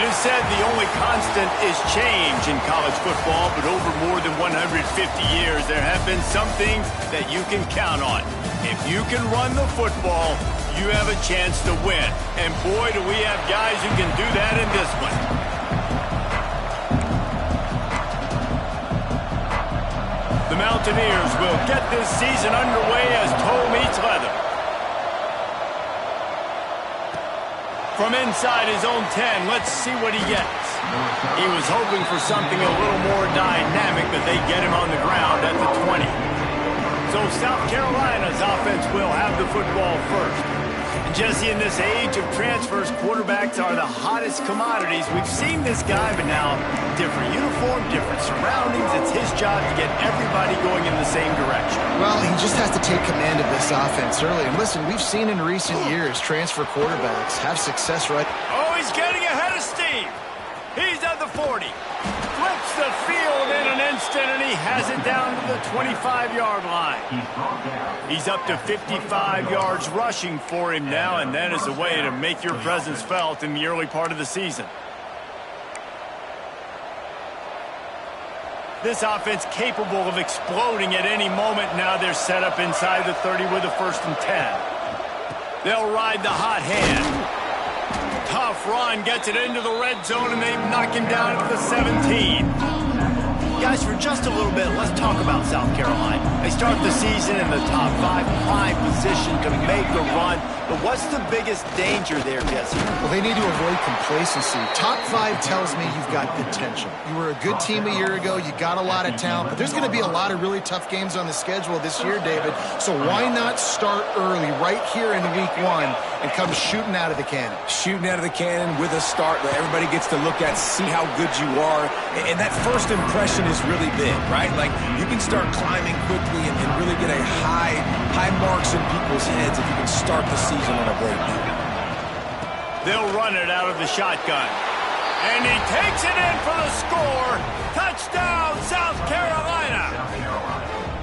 is said the only constant is change in college football, but over more than 150 years, there have been some things that you can count on. If you can run the football, you have a chance to win. And boy, do we have guys who can do that in this one. The Mountaineers will get this season underway as toe meets leather. From inside his own 10, let's see what he gets. He was hoping for something a little more dynamic, but they get him on the ground at the 20. So South Carolina's offense will have the football first. And Jesse, in this age of transfers, quarterbacks are the hottest commodities. We've seen this guy, but now different uniform, different surroundings. It's his job to get everybody going in the same direction. Well, he just has to take command of this offense early. And listen, we've seen in recent years transfer quarterbacks have success right. Oh, he's getting ahead of steam. He's at the 40. Flips the field in an instant, and he has it down to the 25-yard line. He's up to 55 yards rushing for him now, and that is a way to make your presence felt in the early part of the season. This offense capable of exploding at any moment. Now they're set up inside the 30 with a 1st and 10. They'll ride the hot hand. Tough run, gets it into the red zone, and they knock him down at the 17. Guys, for just a little bit, let's talk about South Carolina. They start the season in the top 5, prime position to make a run. But what's the biggest danger there, Jesse? Well, they need to avoid complacency. Top 5 tells me you've got potential. You were a good team a year ago. You got a lot of talent. But there's going to be a lot of really tough games on the schedule this year, David. So why not start early right here in week 1 and come shooting out of the cannon? Shooting out of the cannon with a start that everybody gets to look at, see how good you are. And that first impression is really big, right? Like, you can start climbing quickly and really get a high marks in people's heads if you can start the season on a great note. They'll run it out of the shotgun. And he takes it in for the score. Touchdown, South Carolina.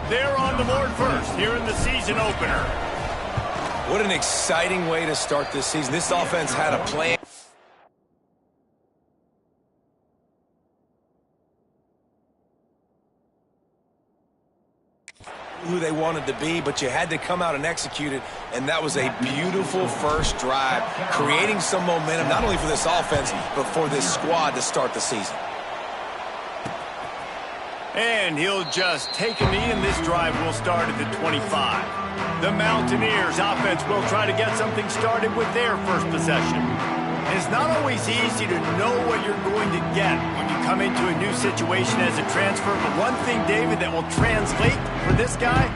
They're on the board first here in the season opener. What an exciting way to start this season. This offense had a plan. Who they wanted to be, but you had to come out and execute it, and that was a beautiful first drive, creating some momentum, not only for this offense, but for this squad to start the season. And he'll just take a knee, and this drive will start at the 25. The Mountaineers offense will try to get something started with their first possession. It's not always easy to know what you're going to get when you come into a new situation as a transfer, but one thing, David, that will translate for this guy,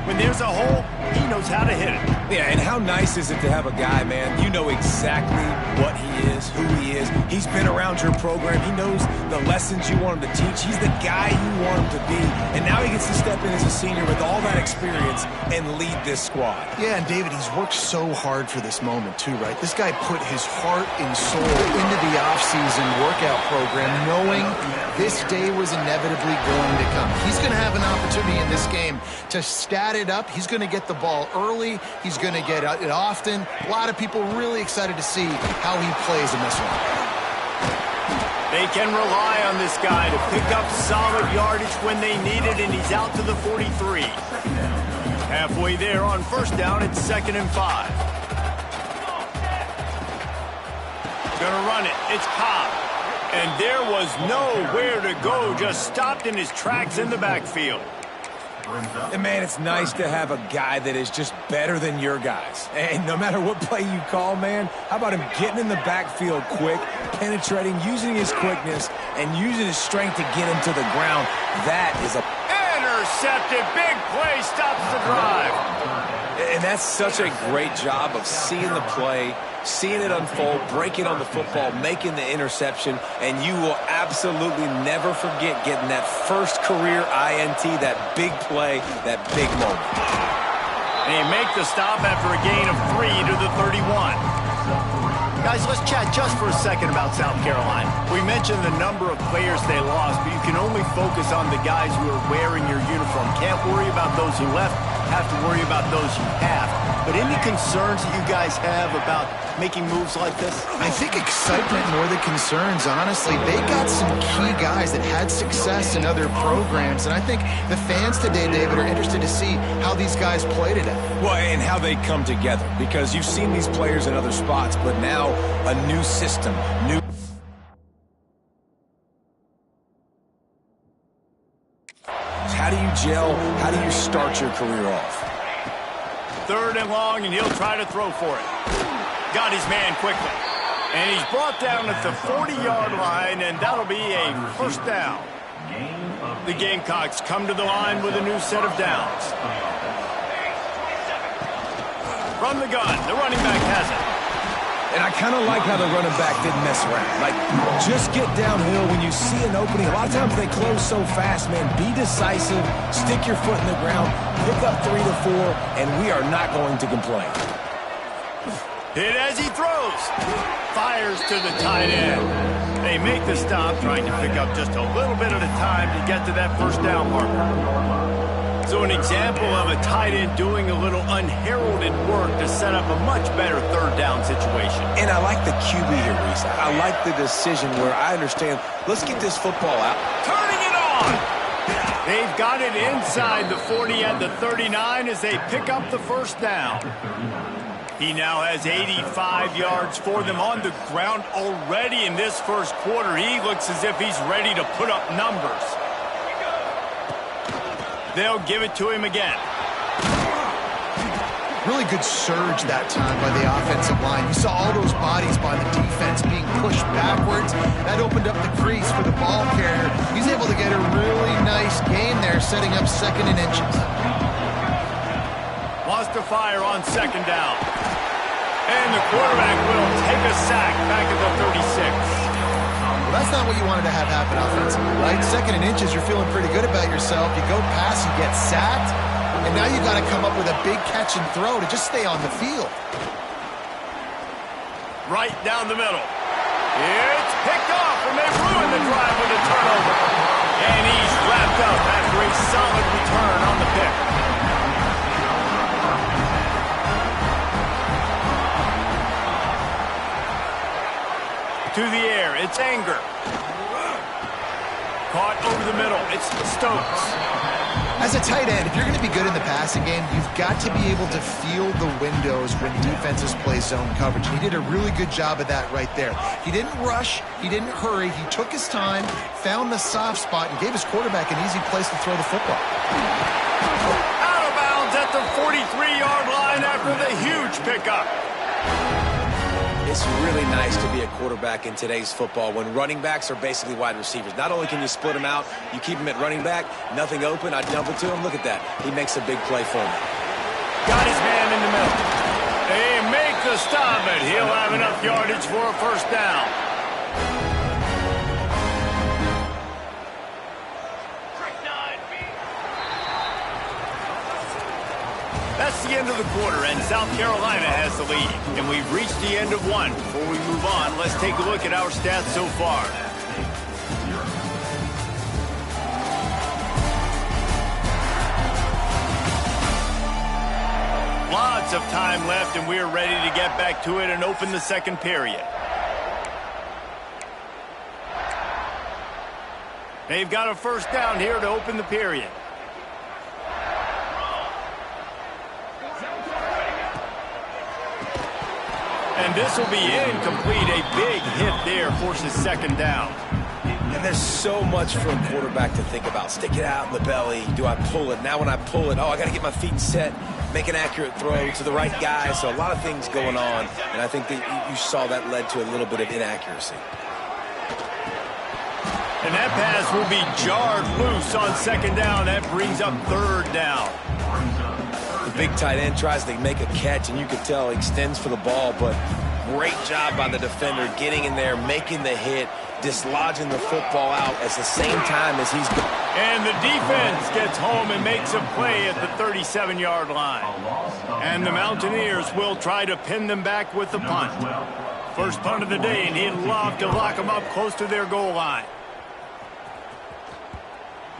when there's a hole, he knows how to hit it. Yeah, and how nice is it to have a guy, man, you know exactly what he is, who he is. He's been around your program. He knows the lessons you want him to teach. He's the guy you want him to be, and now he gets to step in as a senior with all that experience and lead this squad. Yeah, and David, he's worked so hard for this moment too, right? This guy put his heart and soul into the offseason workout program, knowing this day was inevitably going to come. He's going to have an opportunity in this game to stat it up. He's going to get the ball early. He's going to get it often. A lot of people really excited to see how he plays in this one. They can rely on this guy to pick up solid yardage when they need it, and he's out to the 43. Halfway there on first down, it's 2nd and 5. Gonna run it. It's Cobb. And there was nowhere to go, just stopped in his tracks in the backfield. And, man, it's nice to have a guy that is just better than your guys. And no matter what play you call, man, how about him getting in the backfield quick, penetrating, using his quickness, and using his strength to get him to the ground. That is a... Intercepted. Big play stops the drive. And that's such a great job of seeing the play, seeing it unfold, breaking on the football, making the interception, and you will absolutely never forget getting that first career INT, that big play, that big moment. They make the stop after a gain of 3 to the 31. Guys, let's chat just for a second about South Carolina. We mentioned the number of players they lost, but you can only focus on the guys who are wearing your uniform. Can't worry about those who left. have to worry about those you have. But any concerns that you guys have about making moves like this? I think excitement more than concerns, honestly. They got some key guys that had success in other programs, and I think the fans today, David, are interested to see how these guys play today. Well, and how they come together, because you've seen these players in other spots, but now a new system, new... How do you gel? How do you start your career off? 3rd and long, and he'll try to throw for it. Got his man quickly. And he's brought down at the 40-yard line, and that'll be a first down. The Gamecocks come to the line with a new set of downs. From the gun, the running back has it. And I kind of like how the running back didn't mess around. Like, just get downhill when you see an opening. A lot of times they close so fast, man. Be decisive, stick your foot in the ground, pick up 3 to 4, and we are not going to complain. Hit as he throws. Fires to the tight end. They make the stop, trying to pick up just a little bit at a time to get to that first down marker. So an example of a tight end doing a little unheralded work to set up a much better 3rd down situation. And I like the QB here, Reese. I like the decision where I understand, let's get this football out. Turning it on! They've got it inside the 40 at the 39 as they pick up the first down. He now has 85 yards for them on the ground already in this first quarter. He looks as if he's ready to put up numbers. They'll give it to him again. Really good surge that time by the offensive line. You saw all those bodies by the defense being pushed backwards. That opened up the crease for the ball carrier. He's able to get a really nice gain there, setting up 2nd and inches. Wants to fire on 2nd down. And the quarterback will take a sack back at the 36. Well, that's not what you wanted to have happen offensively, right? 2nd and inches, you're feeling pretty good about yourself. You go past, you get sacked, and now you got to come up with a big catch and throw to just stay on the field. Right down the middle. It's picked off, and they ruin the drive with a turnover. And he's wrapped up after a solid return on the pick. To the air, it's Anger. Caught over the middle, it's Stokes. As a tight end, if you're going to be good in the passing game, you've got to be able to feel the windows when defenses play zone coverage. He did a really good job of that right there. He didn't rush, he didn't hurry, he took his time, found the soft spot, and gave his quarterback an easy place to throw the football. Out of bounds at the 43-yard line after the huge pickup. It's really nice to be a quarterback in today's football when running backs are basically wide receivers. Not only can you split them out, you keep them at running back, nothing open, I dump it to him. Look at that. He makes a big play for me. Got his man in the middle. They make the stop, but he'll have enough yardage for a first down. That's the end of the quarter, and South Carolina has the lead. And we've reached the end of one. Before we move on, let's take a look at our stats so far. Lots of time left, and we're ready to get back to it and open the 2nd period. They've got a first down here to open the period. And this will be incomplete. A big hit there forces 2nd down. And there's so much for a quarterback to think about. Stick it out in the belly. Do I pull it? Now when I pull it, I got to get my feet set, make an accurate throw to the right guy. So a lot of things going on. And I think that you saw that led to a little bit of inaccuracy. And that pass will be jarred loose on 2nd down. That brings up 3rd down. The big tight end tries to make a catch, and you can tell he extends for the ball, but great job by the defender getting in there, making the hit, dislodging the football out at the same time as he's going. And the defense gets home and makes a play at the 37-yard line. And the Mountaineers will try to pin them back with the punt. First punt of the day, and he'd love to lock them up close to their goal line.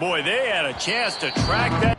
Boy, they had a chance to track that.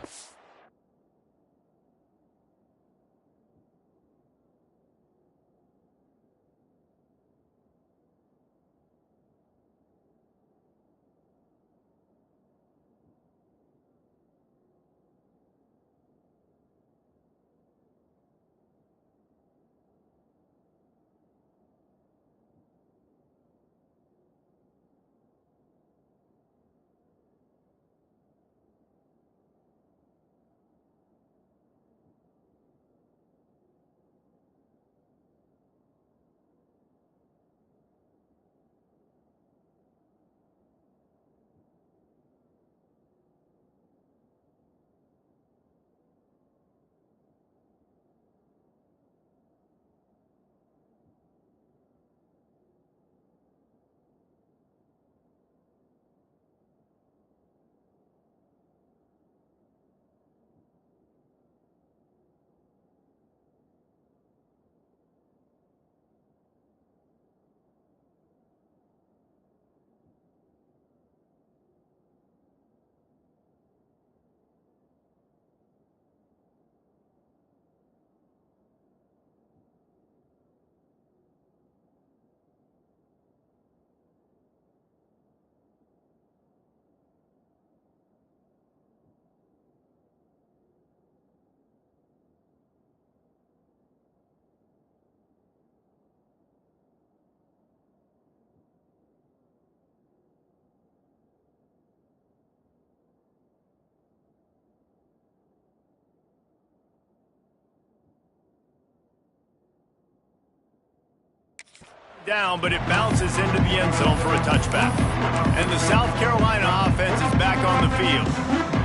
Down, but it bounces into the end zone for a touchback. And the South Carolina offense is back on the field.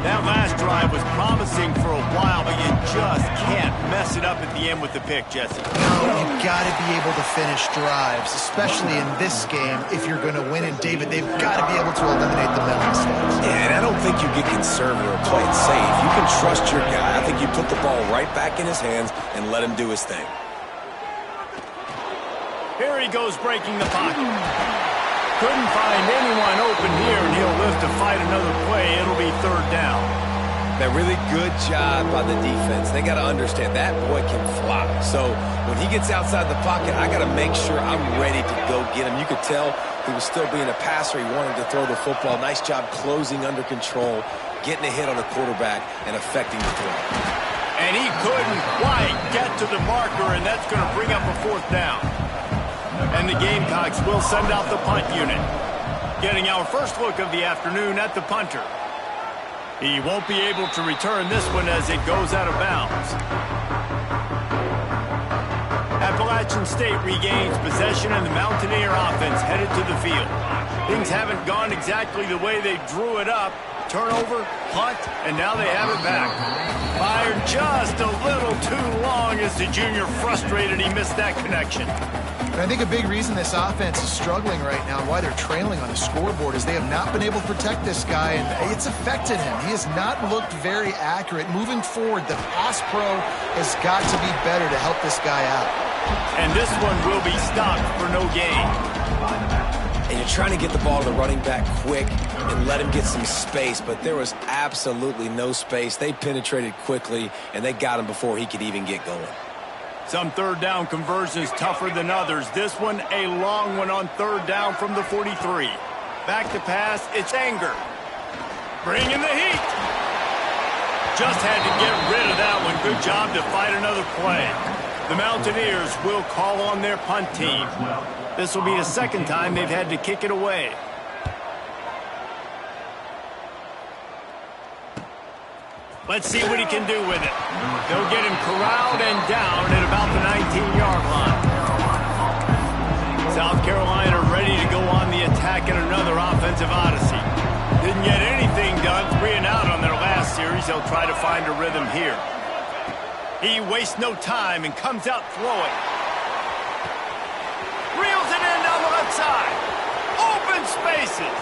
That last drive was promising for a while, but you just can't mess it up at the end with the pick, Jesse. No, you've got to be able to finish drives, especially in this game if you're going to win. And, David, they've got to be able to eliminate the mental mistakes. Yeah, and I don't think you get conservative or play it safe. You can trust your guy. I think you put the ball right back in his hands and let him do his thing. Here he goes breaking the pocket. Couldn't find anyone open here, and he'll live to fight another play. It'll be third down. That really good job by the defense. They got to understand that boy can fly. So when he gets outside the pocket, I got to make sure I'm ready to go get him. You could tell he was still being a passer. He wanted to throw the football. Nice job closing under control, getting a hit on the quarterback, and affecting the throw. And he couldn't quite get to the marker, and that's going to bring up a fourth down. And the Gamecocks will send out the punt unit. Getting our first look of the afternoon at the punter. He won't be able to return this one as it goes out of bounds. Appalachian State regains possession and the Mountaineer offense headed to the field. Things haven't gone exactly the way they drew it up. Turnover, punt, and now they have it back. Fired just a little too long as the junior frustrated he missed that connection. And I think a big reason this offense is struggling right now and why they're trailing on the scoreboard is they have not been able to protect this guy, and it's affected him. He has not looked very accurate. Moving forward, the pass pro has got to be better to help this guy out. And this one will be stopped for no gain. And you're trying to get the ball to the running back quick and let him get some space, but there was absolutely no space. They penetrated quickly, and they got him before he could even get going. Some third down conversions tougher than others. This one a long one on third down from the 43. Back to pass, it's Anger. Bringing the heat. Just had to get rid of that one. Good job to fight another play. The Mountaineers will call on their punt team. This will be the second time they've had to kick it away. Let's see what he can do with it. They'll get him corralled and down at about the 19-yard line. South Carolina ready to go on the attack in another offensive odyssey. Didn't get anything done, 3 and out on their last series. They'll try to find a rhythm here. He wastes no time and comes out throwing. Reels it in down the left side. Open spaces.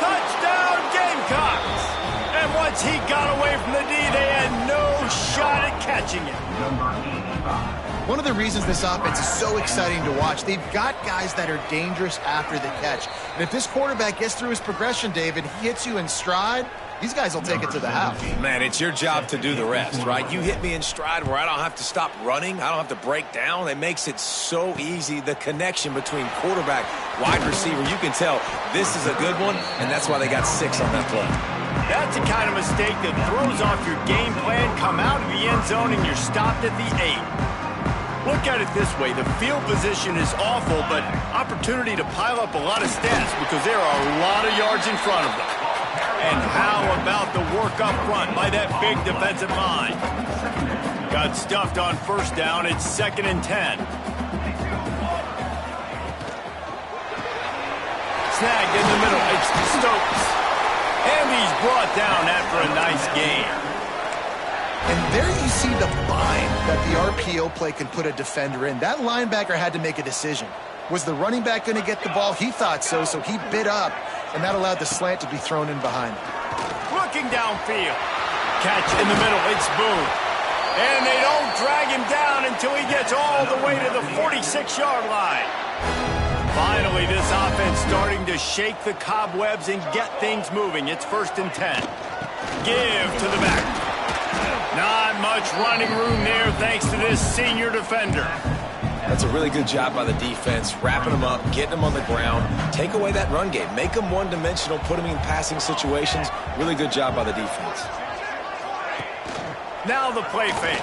Touchdown Gamecocks. And once he got away from the D, they had no shot at catching him. One of the reasons this offense is so exciting to watch, they've got guys that are dangerous after the catch. And if this quarterback gets through his progression, David, he hits you in stride, these guys will take it to the house. Man, it's your job to do the rest, right? You hit me in stride where I don't have to stop running. I don't have to break down. It makes it so easy. The connection between quarterback, wide receiver, you can tell this is a good one, and that's why they got 6 on that play. That's the kind of mistake that throws off your game plan. Come out of the end zone and you're stopped at the 8. Look at it this way. The field position is awful, but opportunity to pile up a lot of stats because there are a lot of yards in front of them. And how about the work up front by that big defensive line? Got stuffed on first down. It's 2nd and 10. Snagged in the middle. It's Stokes. And he's brought down after a nice gain. And there you see the bind that the RPO play can put a defender in. That linebacker had to make a decision. Was the running back going to get the ball? He thought so, so he bit up, and that allowed the slant to be thrown in behind. Looking downfield. Catch in the middle. It's Boone. And they don't drag him down until he gets all the way to the 46-yard line. Finally, this offense starting to shake the cobwebs and get things moving. It's 1st and 10. Give to the back. Not much running room there thanks to this senior defender. That's a really good job by the defense, wrapping them up, getting them on the ground, take away that run game, make them one-dimensional, put them in passing situations. Really good job by the defense. Now the play fake.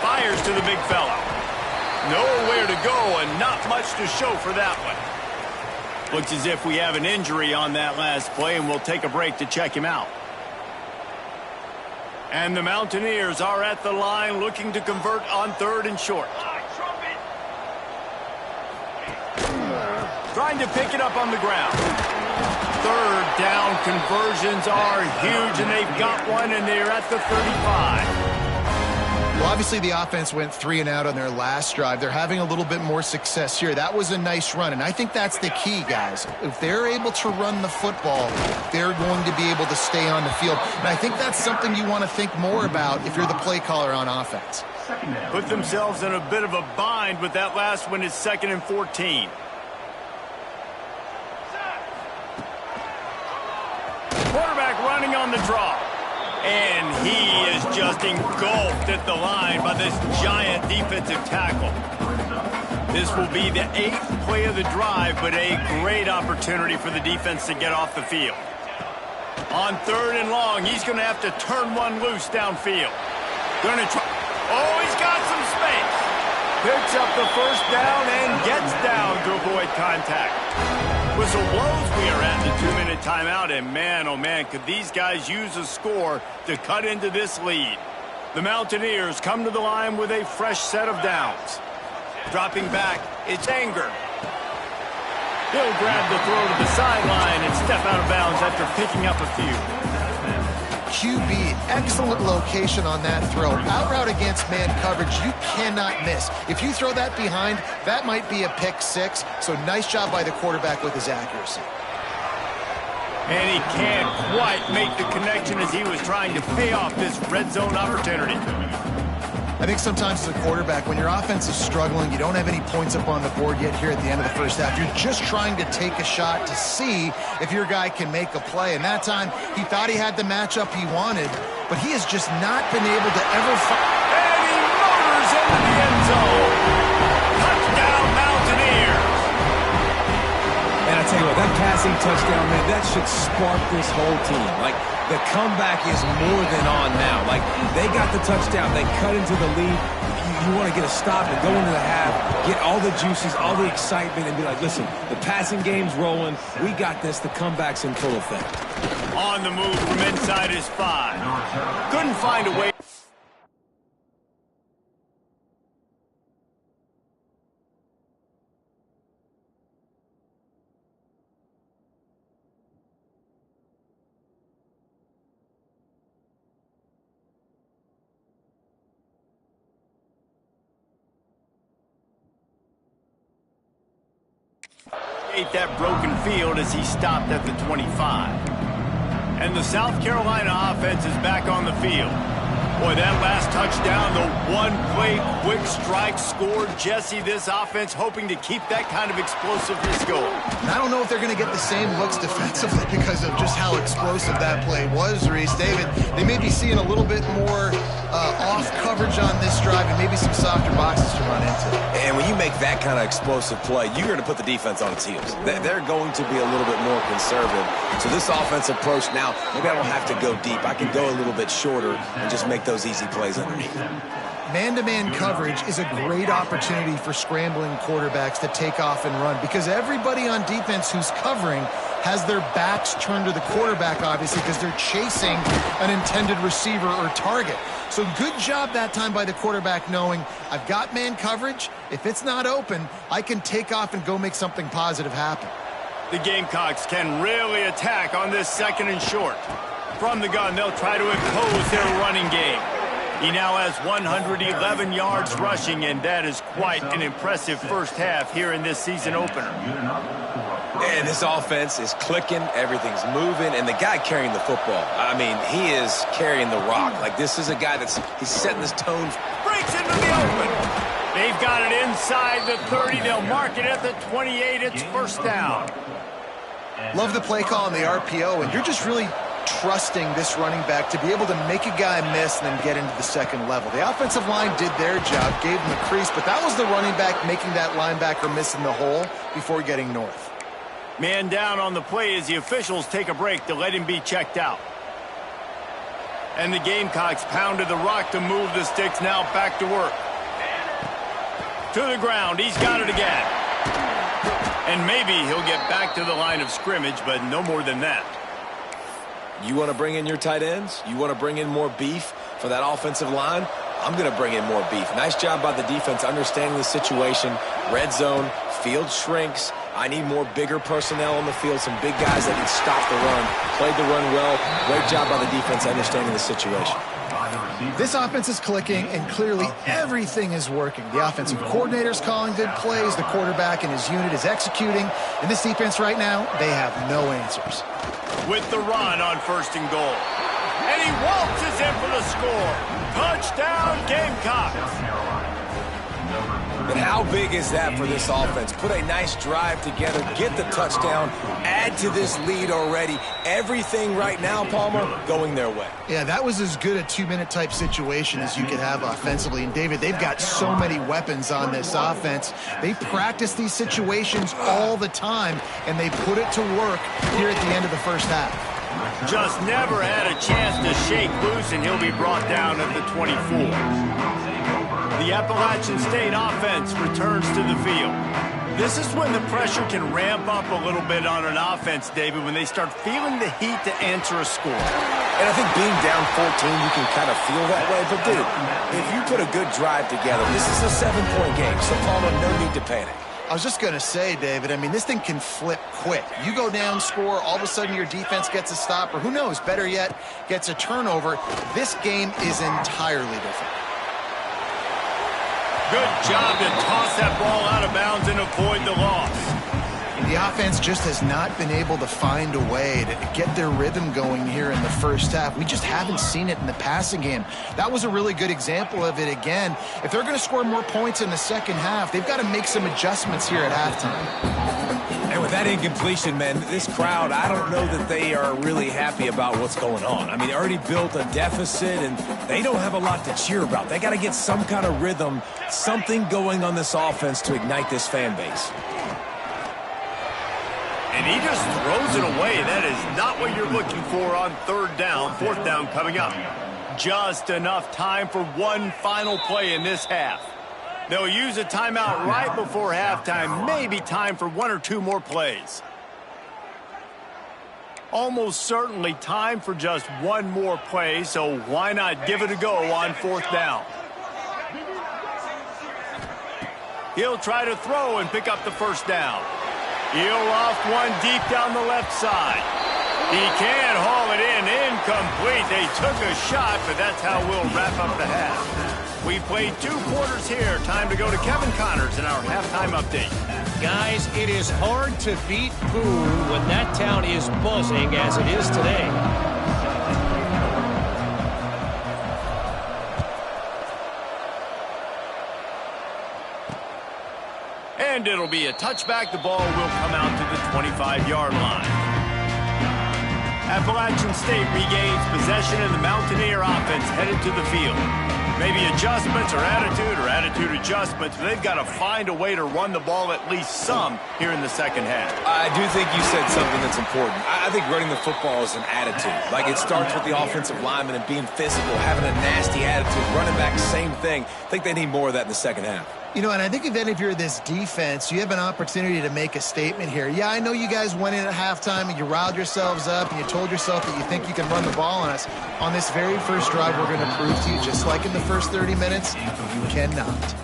Fires to the big fella. Nowhere to go and not much to show for that one. Looks as if we have an injury on that last play, and we'll take a break to check him out. And the Mountaineers are at the line looking to convert on 3rd and short. trying to pick it up on the ground. Third down conversions are huge, and they've got one, and they're at the 35. Well, obviously the offense went 3 and out on their last drive. They're having a little bit more success here. That was a nice run, and I think that's the key, guys. If they're able to run the football, they're going to be able to stay on the field. And I think that's something you want to think more about if you're the play caller on offense. Put themselves in a bit of a bind with that last one is 2nd and 14. Quarterback running on the draw. And he is just engulfed at the line by this giant defensive tackle. This will be the 8th play of the drive, but a great opportunity for the defense to get off the field. On 3rd and long, he's going to have to turn one loose downfield. Going to try. Oh, he's got some space. Picks up the first down and gets down to avoid contact. Whistle blows. We are at the 2-minute timeout, and man, oh man, could these guys use a score to cut into this lead. The Mountaineers come to the line with a fresh set of downs. Dropping back, it's Anger. He'll grab the throw to the sideline and step out of bounds after picking up a few. QB, excellent location on that throw. Out route against man coverage, you cannot miss. If you throw that behind, that might be a pick 6. So nice job by the quarterback with his accuracy. And he can't quite make the connection as he was trying to pay off this red zone opportunity. I think sometimes as a quarterback, when your offense is struggling, you don't have any points up on the board yet here at the end of the first half. You're just trying to take a shot to see if your guy can make a play. And that time, he thought he had the matchup he wanted, but he has just not been able to ever find. And he motors into the end zone. Touchdown, Mountaineers. And I tell you what, that passing touchdown, man, that should spark this whole team. Like, the comeback is more than on now. Like, they got the touchdown. They cut into the lead. You want to get a stop and go into the half, get all the juices, all the excitement, and be like, listen, the passing game's rolling. We got this. The comeback's in full effect. On the move from inside his 5. Couldn't find a way. That broken field as he stopped at the 25. And the South Carolina offense is back on the field. Boy, that last touchdown, the one-play quick strike scored. Jesse, this offense hoping to keep that kind of explosiveness going. And I don't know if they're going to get the same looks defensively because of just how explosive that play was, Reese. David, they may be seeing a little bit more off coverage on this drive and maybe some softer boxes to run into. And when you make that kind of explosive play, you're going to put the defense on its heels. They're going to be a little bit more conservative. So this offensive approach now, maybe I don't have to go deep. I can go a little bit shorter and just make those easy plays underneath. Man-to-man coverage is a great opportunity for scrambling quarterbacks to take off and run because everybody on defense who's covering has their backs turned to the quarterback, obviously, because they're chasing an intended receiver or target. So good job that time by the quarterback knowing I've got man coverage. If it's not open, I can take off and go make something positive happen. The Gamecocks can really attack on this 2nd and short. From the gun, they'll try to impose their running game. He now has 111 yards rushing, and that is quite an impressive first half here in this season opener. And this offense is clicking, everything's moving, and the guy carrying the football, I mean, he is carrying the rock. Like, this is a guy he's setting this tone. Breaks into the open. They've got it inside the 30. They'll mark it at the 28. It's first down. Love the play call on the RPO, and you're just really trusting this running back to be able to make a guy miss and then get into the second level. The offensive line did their job, gave him a crease, but that was the running back making that linebacker miss in the hole before getting north. Man down on the play as the officials take a break to let him be checked out. And the Gamecocks pounded the rock to move the sticks, now back to work. To the ground, he's got it again. And maybe he'll get back to the line of scrimmage, but no more than that. You want to bring in your tight ends? You want to bring in more beef for that offensive line? I'm going to bring in more beef. Nice job by the defense understanding the situation. Red zone, field shrinks. I need more bigger personnel on the field, some big guys that can stop the run. Played the run well. Great job by the defense understanding the situation. This offense is clicking, and clearly everything is working. The offensive coordinator's calling good plays. The quarterback and his unit is executing. And this defense right now, they have no answers. With the run on 1st and goal. And he waltzes in for the score. Touchdown, Gamecocks. But how big is that for this offense? Put a nice drive together, get the touchdown, add to this lead already. Everything right now, Palmer, going their way. Yeah, that was as good a 2-minute type situation as you could have offensively. And, David, they've got so many weapons on this offense. They practice these situations all the time, and they put it to work here at the end of the first half. Just never had a chance to shake loose, and he'll be brought down at the 24. The Appalachian State offense returns to the field. This is when the pressure can ramp up a little bit on an offense, David, when they start feeling the heat to answer a score. And I think being down 14, you can kind of feel that way. But, dude, if you put a good drive together, this is a 7-point game, so Palmer, no need to panic. I was just going to say, David, I mean, this thing can flip quick. You go down, score, all of a sudden your defense gets a stop, or who knows, better yet, gets a turnover. This game is entirely different. Good job to toss that ball out of bounds and avoid the loss. The offense just has not been able to find a way to get their rhythm going here in the first half. We just haven't seen it in the passing game. That was a really good example of it again. If they're going to score more points in the second half, they've got to make some adjustments here at halftime. And with that incompletion, man, this crowd, I don't know that they are really happy about what's going on. I mean, they already built a deficit, and they don't have a lot to cheer about. They got to get some kind of rhythm, something going on this offense to ignite this fan base. And he just throws it away. That is not what you're looking for on 3rd down, 4th down coming up. Just enough time for one final play in this half. They'll use a timeout right before halftime. Maybe time for 1 or 2 more plays. Almost certainly time for just 1 more play, so why not give it a go on 4th down? He'll try to throw and pick up the 1st down. He'll loft one deep down the left side. He can haul it in. Incomplete. They took a shot, but that's how we'll wrap up the half. We played 2 quarters here. Time to go to Kevin Connors in our halftime update. Guys, it is hard to beat Boone when that town is buzzing as it is today. And it'll be a touchback. The ball will come out to the 25-yard line. Appalachian State regains possession, and the Mountaineer offense headed to the field. Maybe adjustments or attitude adjustments. They've got to find a way to run the ball at least some here in the second half. I do think you said something that's important. I think running the football is an attitude. Like, it starts with the offensive lineman and being physical, having a nasty attitude. Running back, same thing. I think they need more of that in the second half. You know, and I think if you're this defense, you have an opportunity to make a statement here. Yeah, I know you guys went in at halftime and you riled yourselves up and you told yourself that you think you can run the ball on us. On this very first drive, we're going to prove to you, just like in the first 30 minutes, you cannot.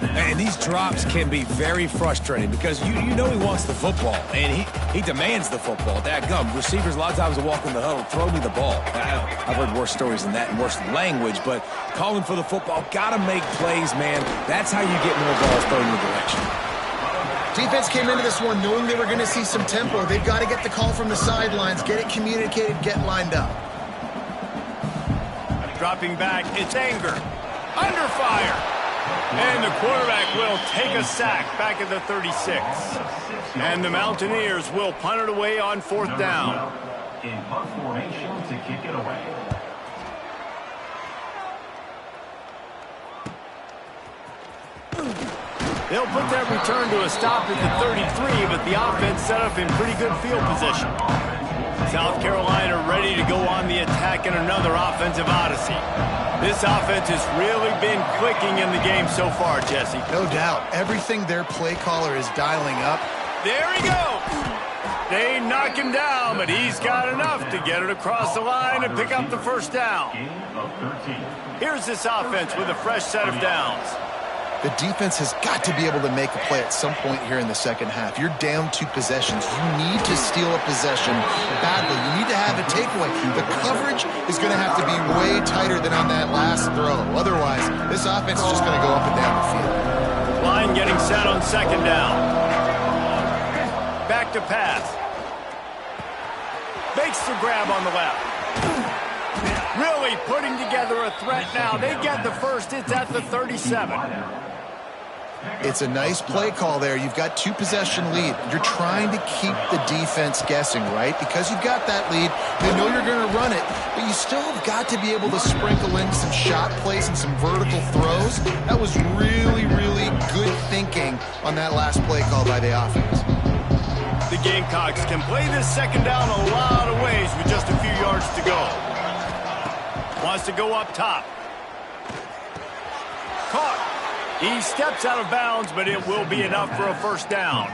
And these drops can be very frustrating because you know he wants the football, and he demands the football. Dadgum, receivers a lot of times will walk in the huddle, throw me the ball. I've heard worse stories than that and worse language, but calling for the football, got to make plays, man. That's how you get more balls thrown in the direction. Defense came into this one knowing they were going to see some tempo. They've got to get the call from the sidelines, get it communicated, get lined up. Dropping back, it's Anger. Under fire. And the quarterback will take a sack back at the 36. And the Mountaineers will punt it away on 4th down. In punt formation to kick it away. They'll put that return to a stop at the 33, but the offense set up in pretty good field position. South Carolina ready to go on the attack in another offensive odyssey. This offense has really been clicking in the game so far, Jesse. No doubt. Everything their play caller is dialing up. There he goes. They knock him down, but he's got enough to get it across the line and pick up the 1st down. Here's this offense with a fresh set of downs. The defense has got to be able to make a play at some point here in the second half. You're down 2 possessions. You need to steal a possession badly. You need to have a takeaway. The coverage is going to have to be way tighter than on that last throw. Otherwise, this offense is just going to go up and down the field. Line getting set on second down. Back to pass. Makes the grab on the left. Really putting together a threat now. They get the first. It's at the 37. It's a nice play call there. You've got 2 possession lead. You're trying to keep the defense guessing, right? Because you've got that lead, they know you're going to run it, but you still have got to be able to sprinkle in some shot plays and some vertical throws. That was really, really good thinking on that last play call by the offense. The Gamecocks can play this second down a lot of ways with just a few yards to go. Wants to go up top. Caught. He steps out of bounds, but it will be enough for a first down.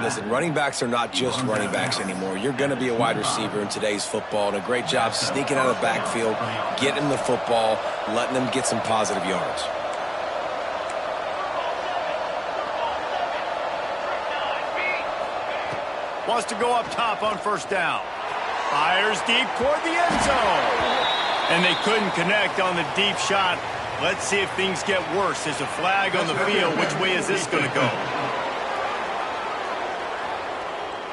Listen, running backs are not just running backs anymore. You're going to be a wide receiver in today's football, and a great job sneaking out of the backfield, getting the football, letting them get some positive yards. Wants to go up top on first down. Fires deep toward the end zone. And they couldn't connect on the deep shot. Let's see if things get worse. There's a flag on the field. Which way is this going to go?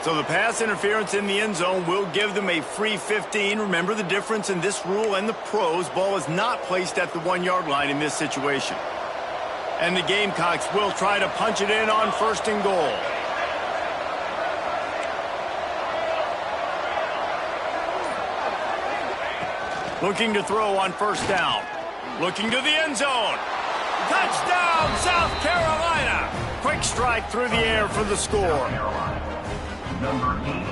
So the pass interference in the end zone will give them a free 15. Remember the difference in this rule and the pros. Ball is not placed at the 1-yard line in this situation. And the Gamecocks will try to punch it in on first and goal. Looking to throw on first down. Looking to the end zone. Touchdown, South Carolina. Quick strike through the air for the score.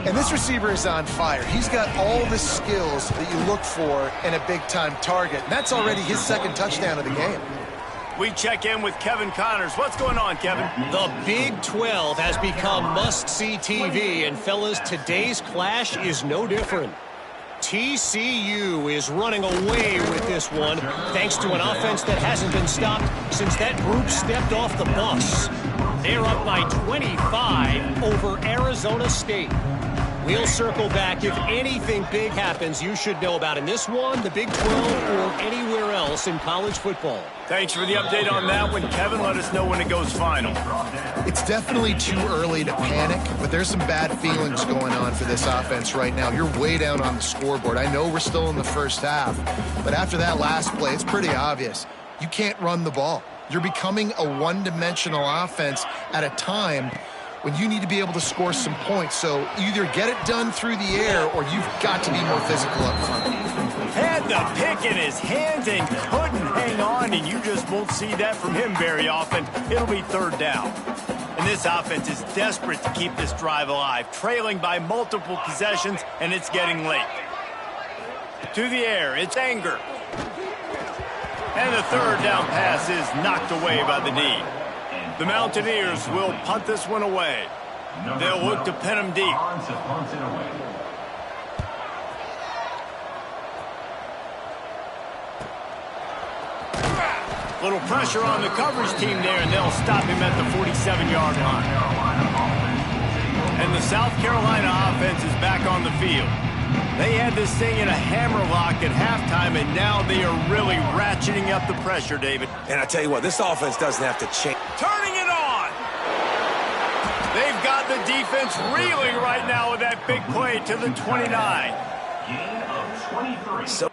And this receiver is on fire. He's got all the skills that you look for in a big-time target. And that's already his second touchdown of the game. We check in with Kevin Connors. What's going on, Kevin? The Big 12 has become must-see TV, and fellas, today's clash is no different. TCU is running away with this one, thanks to an offense that hasn't been stopped since that group stepped off the bus. They're up by 25 over Arizona State. We'll circle back if anything big happens you should know about in this one, the Big 12, or anywhere else in college football. Thanks for the update on that one, Kevin. Let us know when it goes final. It's definitely too early to panic, but there's some bad feelings going on for this offense right now. You're way down on the scoreboard. I know we're still in the first half, but after that last play, it's pretty obvious. You can't run the ball. You're becoming a one-dimensional offense at a time when you need to be able to score some points. So either get it done through the air or you've got to be more physical up front. Had the pick in his hands and couldn't hang on, and you just won't see that from him very often. It'll be third down. And this offense is desperate to keep this drive alive, trailing by multiple possessions, and it's getting late. To the air, it's Anger. And the third down pass is knocked away by the D. The Mountaineers will punt this one away. They'll look to pin him deep. Little pressure on the coverage team there, and they'll stop him at the 47-yard line. And the South Carolina offense is back on the field. They had this thing in a hammerlock at halftime, and now they are really ratcheting up the pressure, David. And I tell you what, this offense doesn't have to change. Turning it on! They've got the defense reeling right now with that big play to the 29. Gain of 23. So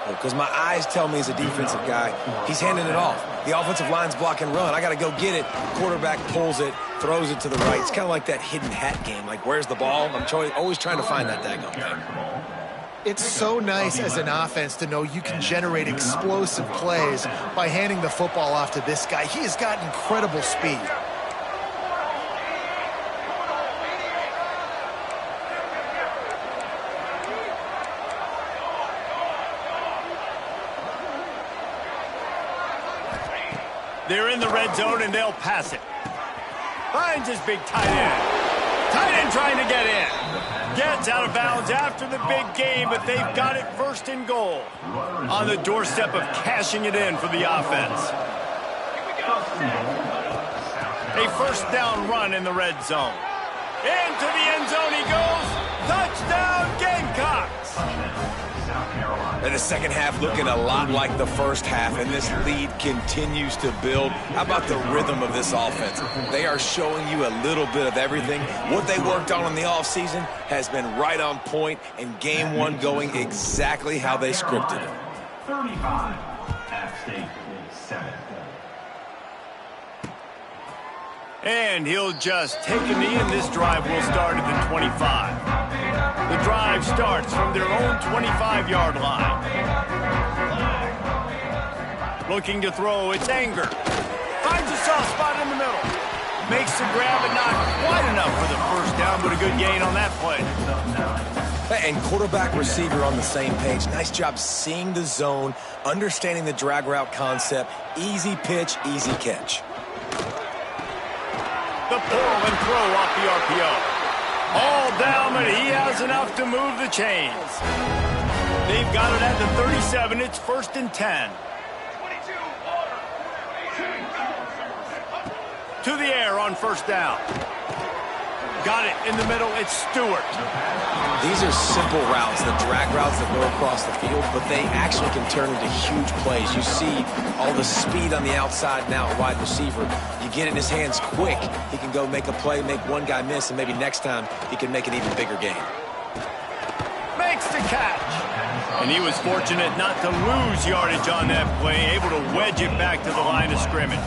because my eyes tell me he's a defensive guy. He's handing it off. The offensive line's block and run. I got to go get it. Quarterback pulls it, throws it to the right. It's kind of like that hidden hat game. Like, where's the ball? I'm always trying to find that daggone thing. It's so nice as an offense to know you can generate explosive plays by handing the football off to this guy. He has got incredible speed. They're in the red zone, and they'll pass it. Finds his big tight end. Tight end trying to get in. Gets out of bounds after the big game, but they've got it first and goal. On the doorstep of cashing it in for the offense. A first down run in the red zone. Into the end zone he goes. Touchdown, Gamecocks. And the second half looking a lot like the first half, and this lead continues to build. How about the rhythm of this offense? They are showing you a little bit of everything. What they worked on in the offseason has been right on point, and game one going exactly how they scripted it. 35. App State 7. And he'll just take a knee, and this drive will start at the 25. The drive starts from their own 25-yard line. Looking to throw, it's Anger. Finds a soft spot in the middle. Makes the grab, but not quite enough for the first down, but a good gain on that play. And quarterback receiver on the same page. Nice job seeing the zone, understanding the drag route concept. Easy pitch, easy catch. The pull and throw off the RPO. All down, but he has enough to move the chains. They've got it at the 37. It's 1st and 10. To the air on first down. Got it in the middle. It's Stewart. These are simple routes, the drag routes that go across the field, but they actually can turn into huge plays. You see all the speed on the outside now, wide receiver. You get it in his hands quick. He can go make a play, make one guy miss, and maybe next time he can make an even bigger gain. Makes the catch. And he was fortunate not to lose yardage on that play, able to wedge it back to the line of scrimmage.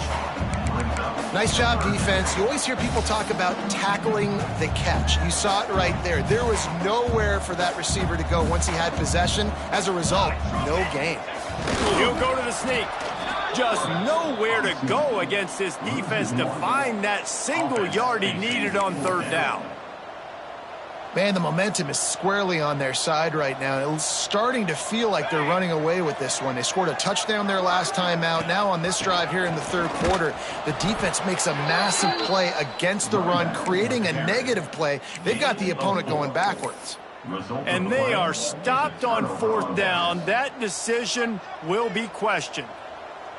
Nice job, defense. You always hear people talk about tackling the catch. You saw it right there. There was nowhere for that receiver to go once he had possession. As a result, no gain. He'll go to the sneak. Just nowhere to go against this defense to find that single yard he needed on third down. Man, the momentum is squarely on their side right now. It's starting to feel like they're running away with this one. They scored a touchdown their last time out. Now on this drive here in the third quarter, the defense makes a massive play against the run, creating a negative play. They've got the opponent going backwards. And they are stopped on fourth down. That decision will be questioned.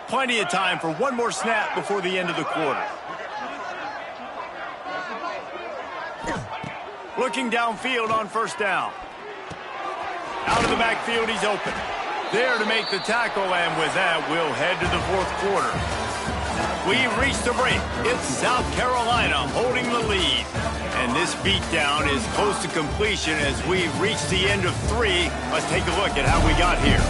Plenty of time for one more snap before the end of the quarter. Looking downfield on first down. Out of the backfield, he's open. There to make the tackle, and with that, we'll head to the fourth quarter. We've reached a break. It's South Carolina holding the lead. And this beatdown is close to completion as we've reached the end of 3. Let's take a look at how we got here.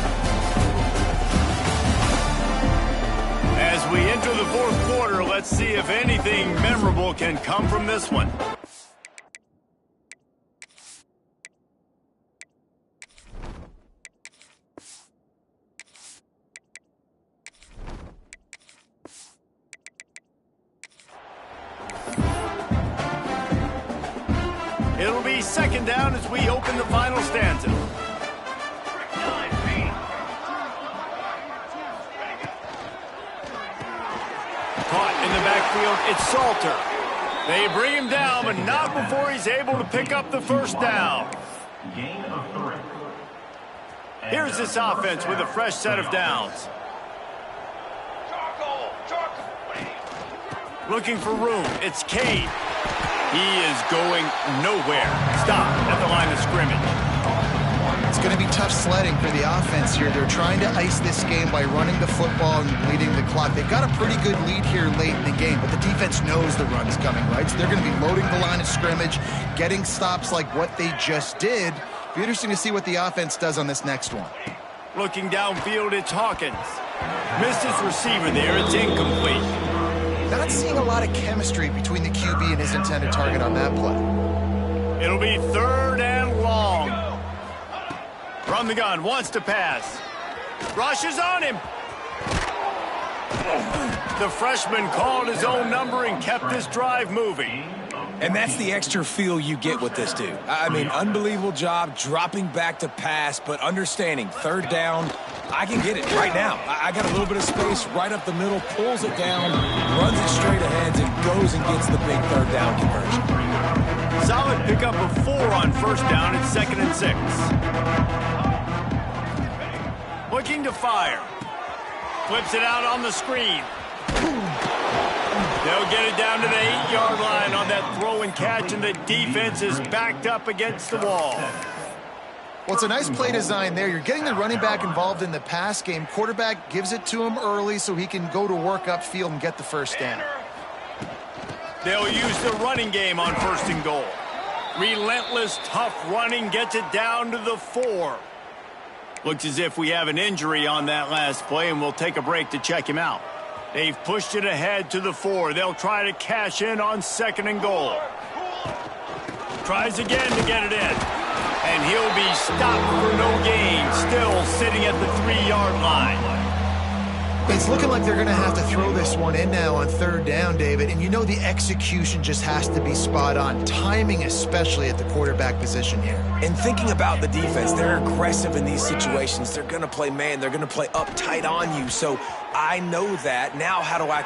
As we enter the fourth quarter, let's see if anything memorable can come from this one. It'll be second down as we open the final stanza. Caught in the backfield, it's Salter. They bring him down, but not before he's able to pick up the first down. Gain of 3. Here's this offense with a fresh set of downs. Looking for room, it's Cade. He is going nowhere. Stop at the line of scrimmage. It's going to be tough sledding for the offense here. They're trying to ice this game by running the football and bleeding the clock. They've got a pretty good lead here late in the game, but the defense knows the run's coming, right? So they're going to be loading the line of scrimmage, getting stops like what they just did. It'll be interesting to see what the offense does on this next one. Looking downfield, it's Hawkins. Missed his receiver there. It's incomplete. Not seeing a lot of chemistry between the QB and his intended target on that play. It'll be third and long. From the gun, wants to pass. Rushes on him. The freshman called his own number and kept this drive moving. And that's the extra feel you get with this dude. I mean, unbelievable job dropping back to pass, but understanding third down, I can get it right now. I got a little bit of space right up the middle, pulls it down, runs it straight ahead, and goes and gets the big third down conversion. Solid pickup of 4 on first down at 2nd and 6. Looking to fire. Flips it out on the screen. They'll get it down to the 8-yard line on that throw and catch, and the defense is backed up against the wall. Well, it's a nice play design there. You're getting the running back involved in the pass game. Quarterback gives it to him early so he can go to work upfield and get the first down. They'll use the running game on 1st and goal. Relentless, tough running gets it down to the 4. Looks as if we have an injury on that last play, and we'll take a break to check him out. They've pushed it ahead to the 4. They'll try to cash in on 2nd and goal. Tries again to get it in. And he'll be stopped for no gain, still sitting at the 3-yard line. It's looking like they're going to have to throw this one in now on 3rd down, David. And you know the execution just has to be spot on. Timing especially at the quarterback position here. And thinking about the defense, they're aggressive in these situations. They're going to play man. They're going to play uptight on you. So I know that. Now how do I...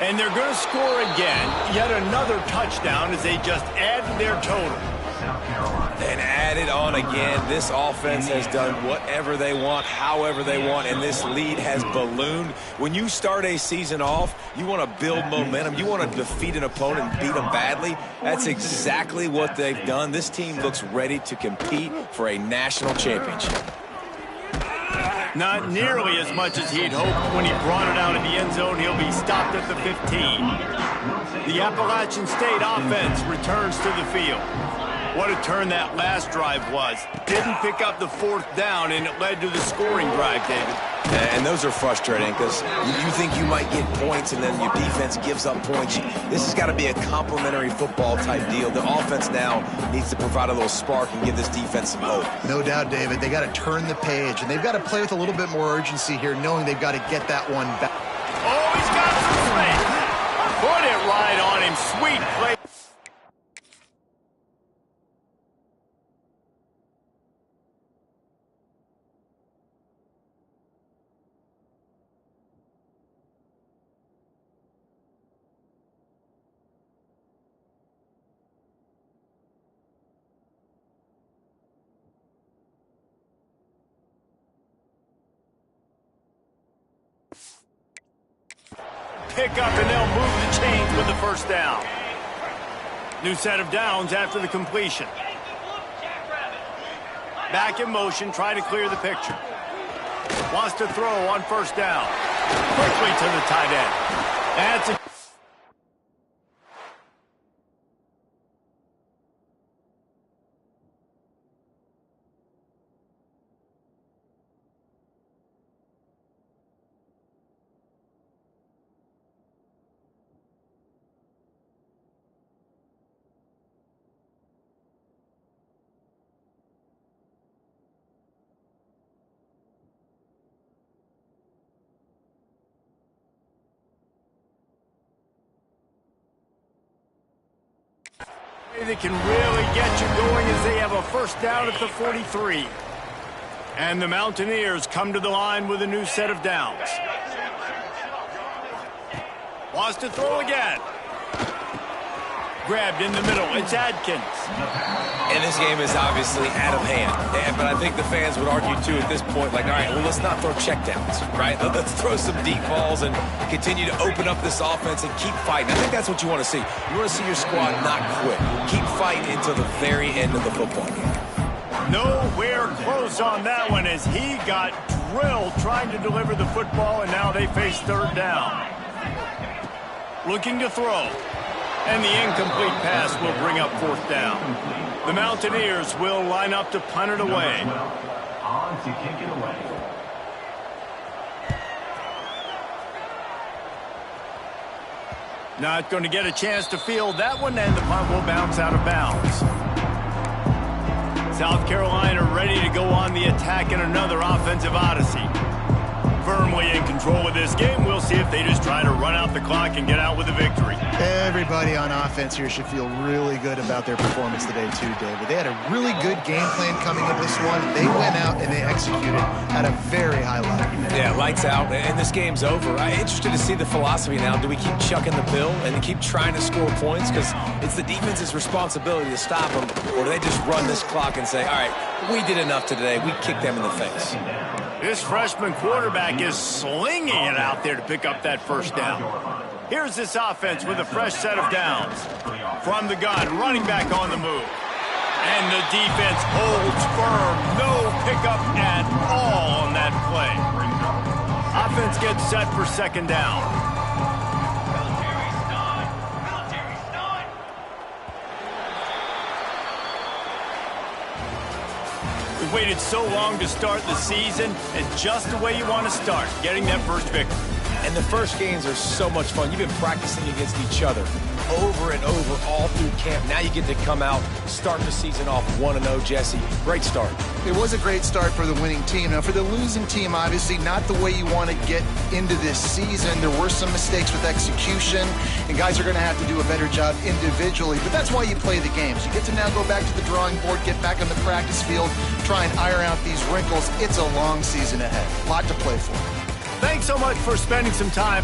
And they're going to score again. Yet another touchdown as they just added their total. And add it on again. This offense has done whatever they want, however they want, and this lead has ballooned. When you start a season off, you want to build momentum. You want to defeat an opponent and beat them badly. That's exactly what they've done. This team looks ready to compete for a national championship. Not nearly as much as he'd hoped when he brought it out of the end zone. He'll be stopped at the 15. The Appalachian State offense returns to the field. What a turn that last drive was. Didn't pick up the 4th down, and it led to the scoring drive, David. And those are frustrating because you think you might get points, and then your defense gives up points. This has got to be a complementary football type deal. The offense now needs to provide a little spark and give this defense some hope. No doubt, David. They got to turn the page, and they've got to play with a little bit more urgency here, knowing they've got to get that one back. Oh, he's got some space. Put it right on him. Sweet play. Pick up, and they'll move the chains with the first down. New set of downs after the completion. Back in motion, try to clear the picture. Wants to throw on 1st down. Quickly to the tight end. That's a... That can really get you going as they have a 1st down at the 43. And the Mountaineers come to the line with a new set of downs. Wants to throw again. Grabbed in the middle. It's Adkins. And this game is obviously out of hand. But I think the fans would argue, too, at this point, like, all right, well, let's not throw checkdowns, right? Let's throw some deep balls and continue to open up this offense and keep fighting. I think that's what you want to see. You want to see your squad not quit. Keep fighting until the very end of the football game. Nowhere close on that one as he got drilled trying to deliver the football, and now they face 3rd down. Looking to throw. And the incomplete pass will bring up 4th down. The Mountaineers will line up to punt it away. On to kick it away. Not going to get a chance to field that one, and the punt will bounce out of bounds. South Carolina ready to go on the attack in another offensive odyssey. Firmly in control of this game. We'll see if they just try to run out the clock and get out with a victory. Everybody on offense here should feel really good about their performance today too, David. They had a really good game plan coming into this one. They went out and they executed at a very high level. Yeah, lights out, and this game's over. I'm interested to see the philosophy now. Do we keep chucking the pill and keep trying to score points because it's the defense's responsibility to stop them, or do they just run this clock and say, all right, we did enough today. We kicked them in the face. This freshman quarterback is slinging it out there to pick up that first down. Here's this offense with a fresh set of downs. From the gun, running back on the move. And the defense holds firm. No pickup at all on that play. Offense gets set for second down. We've waited so long to start the season. It's just the way you want to start, getting that first victory. And the first games are so much fun. You've been practicing against each other over and over all through camp. Now you get to come out, start the season off 1-0, Jesse. Great start. It was a great start for the winning team. Now, for the losing team, obviously not the way you want to get into this season. There were some mistakes with execution, and guys are going to have to do a better job individually. But that's why you play the games. You get to now go back to the drawing board, get back on the practice field, try and iron out these wrinkles. It's a long season ahead. A lot to play for. Thanks so much for spending some time.